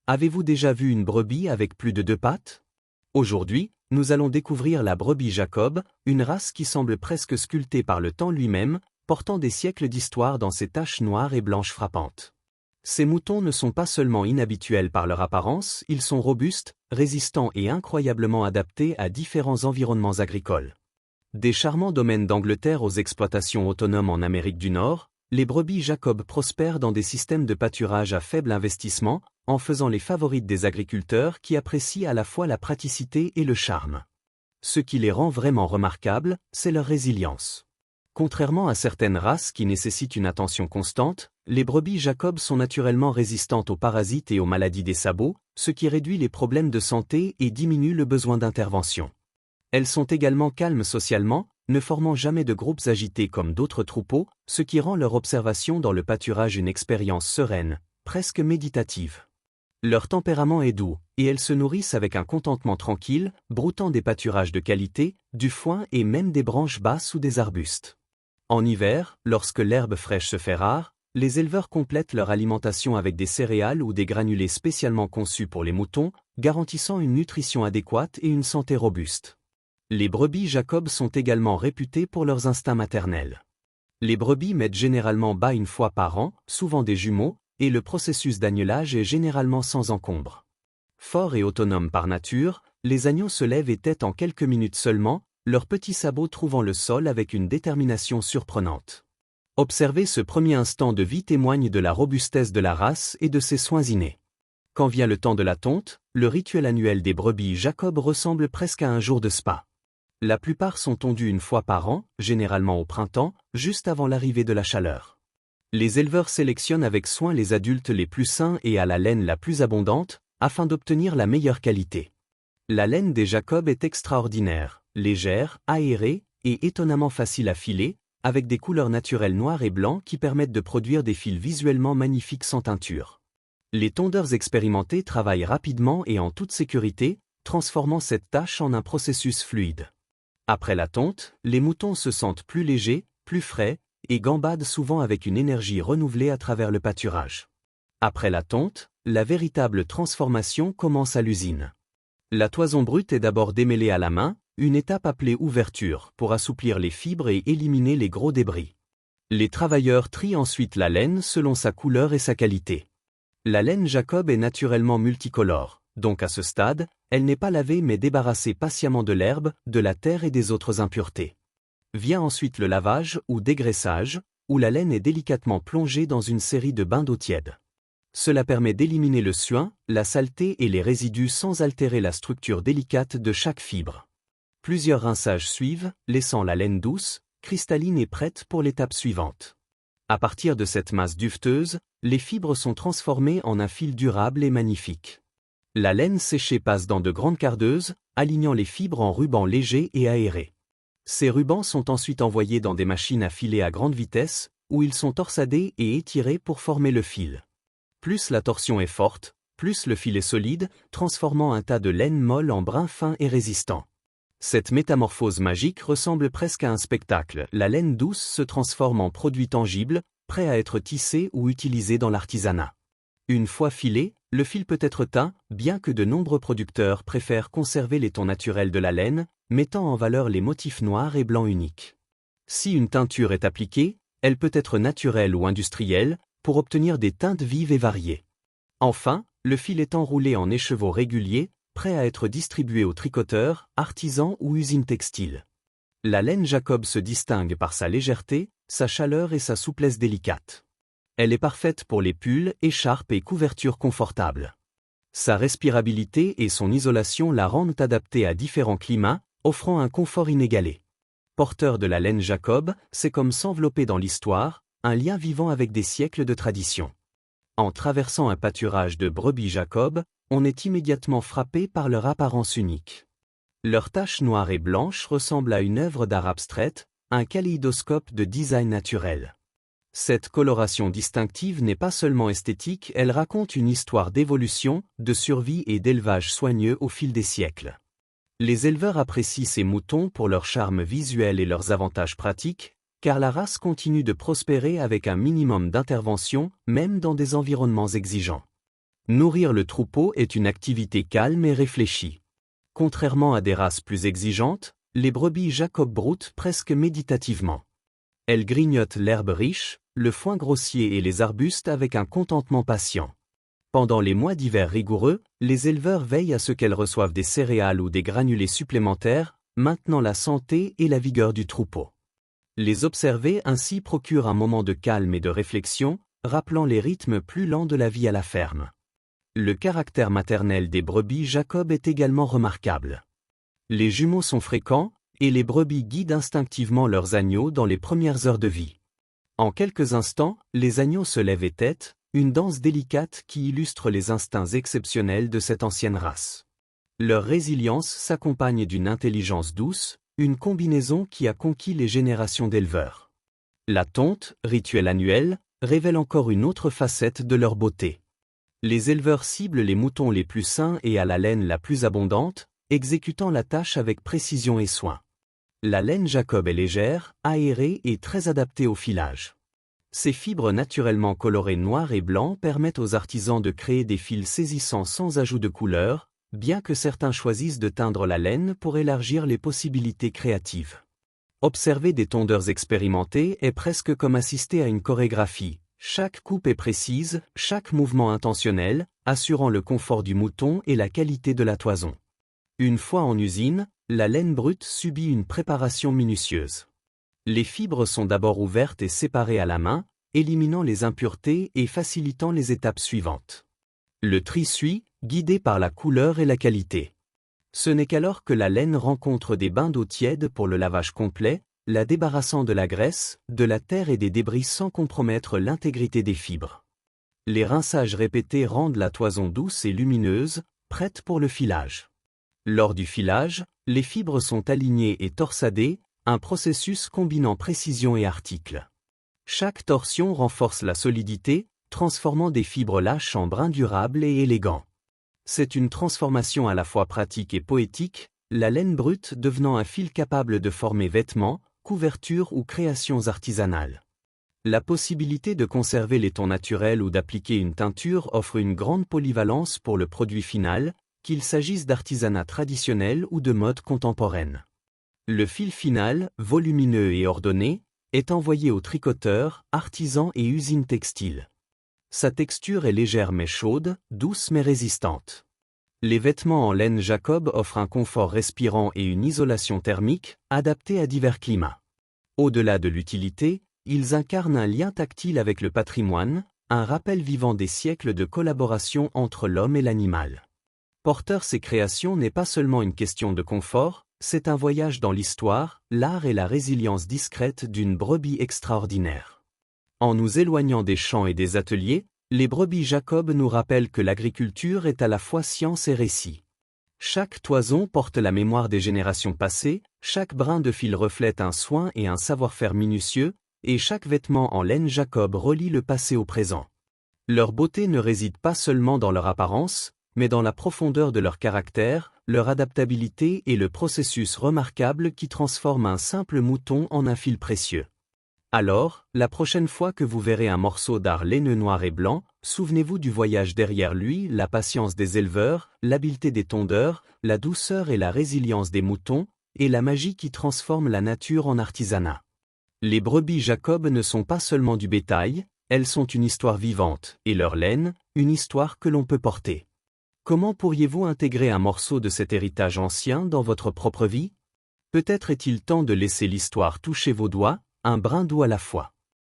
Avez-vous déjà vu une brebis avec plus de 2 pattes? Aujourd'hui, nous allons découvrir la brebis Jacob, une race qui semble presque sculptée par le temps lui-même, portant des siècles d'histoire dans ses taches noires et blanches frappantes. Ces moutons ne sont pas seulement inhabituels par leur apparence, ils sont robustes, résistants et incroyablement adaptés à différents environnements agricoles. Des charmants domaines d'Angleterre aux exploitations autonomes en Amérique du Nord, les brebis Jacob prospèrent dans des systèmes de pâturage à faible investissement, en faisant les favorites des agriculteurs qui apprécient à la fois la praticité et le charme. Ce qui les rend vraiment remarquables, c'est leur résilience. Contrairement à certaines races qui nécessitent une attention constante, les brebis Jacob sont naturellement résistantes aux parasites et aux maladies des sabots, ce qui réduit les problèmes de santé et diminue le besoin d'intervention. Elles sont également calmes socialement, ne formant jamais de groupes agités comme d'autres troupeaux, ce qui rend leur observation dans le pâturage une expérience sereine, presque méditative. Leur tempérament est doux, et elles se nourrissent avec un contentement tranquille, broutant des pâturages de qualité, du foin et même des branches basses ou des arbustes. En hiver, lorsque l'herbe fraîche se fait rare, les éleveurs complètent leur alimentation avec des céréales ou des granulés spécialement conçus pour les moutons, garantissant une nutrition adéquate et une santé robuste. Les brebis Jacob sont également réputées pour leurs instincts maternels. Les brebis mettent généralement bas une fois par an, souvent des jumeaux, et le processus d'agnelage est généralement sans encombre. Forts et autonomes par nature, les agneaux se lèvent et têtent en quelques minutes seulement, leurs petits sabots trouvant le sol avec une détermination surprenante. Observer ce premier instant de vie témoigne de la robustesse de la race et de ses soins innés. Quand vient le temps de la tonte, le rituel annuel des brebis Jacob ressemble presque à un jour de spa. La plupart sont tondues une fois par an, généralement au printemps, juste avant l'arrivée de la chaleur. Les éleveurs sélectionnent avec soin les adultes les plus sains et à la laine la plus abondante, afin d'obtenir la meilleure qualité. La laine des Jacob est extraordinaire, légère, aérée et étonnamment facile à filer, avec des couleurs naturelles noires et blancs qui permettent de produire des fils visuellement magnifiques sans teinture. Les tondeurs expérimentés travaillent rapidement et en toute sécurité, transformant cette tâche en un processus fluide. Après la tonte, les moutons se sentent plus légers, plus frais, et gambadent souvent avec une énergie renouvelée à travers le pâturage. Après la tonte, la véritable transformation commence à l'usine. La toison brute est d'abord démêlée à la main, une étape appelée ouverture, pour assouplir les fibres et éliminer les gros débris. Les travailleurs trient ensuite la laine selon sa couleur et sa qualité. La laine Jacob est naturellement multicolore, donc à ce stade, elle n'est pas lavée mais débarrassée patiemment de l'herbe, de la terre et des autres impuretés. Vient ensuite le lavage ou dégraissage, où la laine est délicatement plongée dans une série de bains d'eau tiède. Cela permet d'éliminer le suint, la saleté et les résidus sans altérer la structure délicate de chaque fibre. Plusieurs rinçages suivent, laissant la laine douce, cristalline et prête pour l'étape suivante. À partir de cette masse duveteuse, les fibres sont transformées en un fil durable et magnifique. La laine séchée passe dans de grandes cardeuses, alignant les fibres en rubans légers et aérés. Ces rubans sont ensuite envoyés dans des machines à filer à grande vitesse, où ils sont torsadés et étirés pour former le fil. Plus la torsion est forte, plus le fil est solide, transformant un tas de laine molle en brin fin et résistant. Cette métamorphose magique ressemble presque à un spectacle. La laine douce se transforme en produit tangible, prêt à être tissé ou utilisé dans l'artisanat. Une fois filé, le fil peut être teint, bien que de nombreux producteurs préfèrent conserver les tons naturels de la laine, mettant en valeur les motifs noirs et blancs uniques. Si une teinture est appliquée, elle peut être naturelle ou industrielle, pour obtenir des teintes vives et variées. Enfin, le fil est enroulé en écheveaux réguliers, prêt à être distribué aux tricoteurs, artisans ou usines textiles. La laine Jacob se distingue par sa légèreté, sa chaleur et sa souplesse délicate. Elle est parfaite pour les pulls, écharpes et couvertures confortables. Sa respirabilité et son isolation la rendent adaptée à différents climats, offrant un confort inégalé. Porteur de la laine Jacob, c'est comme s'envelopper dans l'histoire, un lien vivant avec des siècles de tradition. En traversant un pâturage de brebis Jacob, on est immédiatement frappé par leur apparence unique. Leurs taches noires et blanches ressemblent à une œuvre d'art abstraite, un kaléidoscope de design naturel. Cette coloration distinctive n'est pas seulement esthétique, elle raconte une histoire d'évolution, de survie et d'élevage soigneux au fil des siècles. Les éleveurs apprécient ces moutons pour leur charme visuel et leurs avantages pratiques, car la race continue de prospérer avec un minimum d'intervention, même dans des environnements exigeants. Nourrir le troupeau est une activité calme et réfléchie. Contrairement à des races plus exigeantes, les brebis Jacob broutent presque méditativement. Elles grignotent l'herbe riche, le foin grossier et les arbustes avec un contentement patient. Pendant les mois d'hiver rigoureux, les éleveurs veillent à ce qu'elles reçoivent des céréales ou des granulés supplémentaires, maintenant la santé et la vigueur du troupeau. Les observer ainsi procure un moment de calme et de réflexion, rappelant les rythmes plus lents de la vie à la ferme. Le caractère maternel des brebis Jacob est également remarquable. Les jumeaux sont fréquents, et les brebis guident instinctivement leurs agneaux dans les premières heures de vie. En quelques instants, les agneaux se lèvent et têtent, une danse délicate qui illustre les instincts exceptionnels de cette ancienne race. Leur résilience s'accompagne d'une intelligence douce, une combinaison qui a conquis les générations d'éleveurs. La tonte, rituel annuel, révèle encore une autre facette de leur beauté. Les éleveurs ciblent les moutons les plus sains et à la laine la plus abondante, exécutant la tâche avec précision et soin. La laine Jacob est légère, aérée et très adaptée au filage. Ces fibres naturellement colorées noir et blanc permettent aux artisans de créer des fils saisissants sans ajout de couleur, bien que certains choisissent de teindre la laine pour élargir les possibilités créatives. Observer des tondeurs expérimentés est presque comme assister à une chorégraphie. Chaque coupe est précise, chaque mouvement intentionnel, assurant le confort du mouton et la qualité de la toison. Une fois en usine, la laine brute subit une préparation minutieuse. Les fibres sont d'abord ouvertes et séparées à la main, éliminant les impuretés et facilitant les étapes suivantes. Le tri suit, guidé par la couleur et la qualité. Ce n'est qu'alors que la laine rencontre des bains d'eau tiède pour le lavage complet, la débarrassant de la graisse, de la terre et des débris sans compromettre l'intégrité des fibres. Les rinçages répétés rendent la toison douce et lumineuse, prête pour le filage. Lors du filage, les fibres sont alignées et torsadées, un processus combinant précision et article. Chaque torsion renforce la solidité, transformant des fibres lâches en brins durables et élégants. C'est une transformation à la fois pratique et poétique, la laine brute devenant un fil capable de former vêtements, couvertures ou créations artisanales. La possibilité de conserver les tons naturels ou d'appliquer une teinture offre une grande polyvalence pour le produit final, qu'il s'agisse d'artisanat traditionnel ou de mode contemporaine. Le fil final, volumineux et ordonné, est envoyé aux tricoteurs, artisans et usines textiles. Sa texture est légère mais chaude, douce mais résistante. Les vêtements en laine Jacob offrent un confort respirant et une isolation thermique, adaptés à divers climats. Au-delà de l'utilité, ils incarnent un lien tactile avec le patrimoine, un rappel vivant des siècles de collaboration entre l'homme et l'animal. Porter ces créations n'est pas seulement une question de confort, c'est un voyage dans l'histoire, l'art et la résilience discrète d'une brebis extraordinaire. En nous éloignant des champs et des ateliers, les brebis Jacob nous rappellent que l'agriculture est à la fois science et récit. Chaque toison porte la mémoire des générations passées, chaque brin de fil reflète un soin et un savoir-faire minutieux, et chaque vêtement en laine Jacob relie le passé au présent. Leur beauté ne réside pas seulement dans leur apparence, mais dans la profondeur de leur caractère, leur adaptabilité et le processus remarquable qui transforme un simple mouton en un fil précieux. Alors, la prochaine fois que vous verrez un morceau d'art laineux noir et blanc, souvenez-vous du voyage derrière lui, la patience des éleveurs, l'habileté des tondeurs, la douceur et la résilience des moutons, et la magie qui transforme la nature en artisanat. Les brebis Jacob ne sont pas seulement du bétail, elles sont une histoire vivante, et leur laine, une histoire que l'on peut porter. Comment pourriez-vous intégrer un morceau de cet héritage ancien dans votre propre vie? Peut-être est-il temps de laisser l'histoire toucher vos doigts, un brin d'eau à la fois.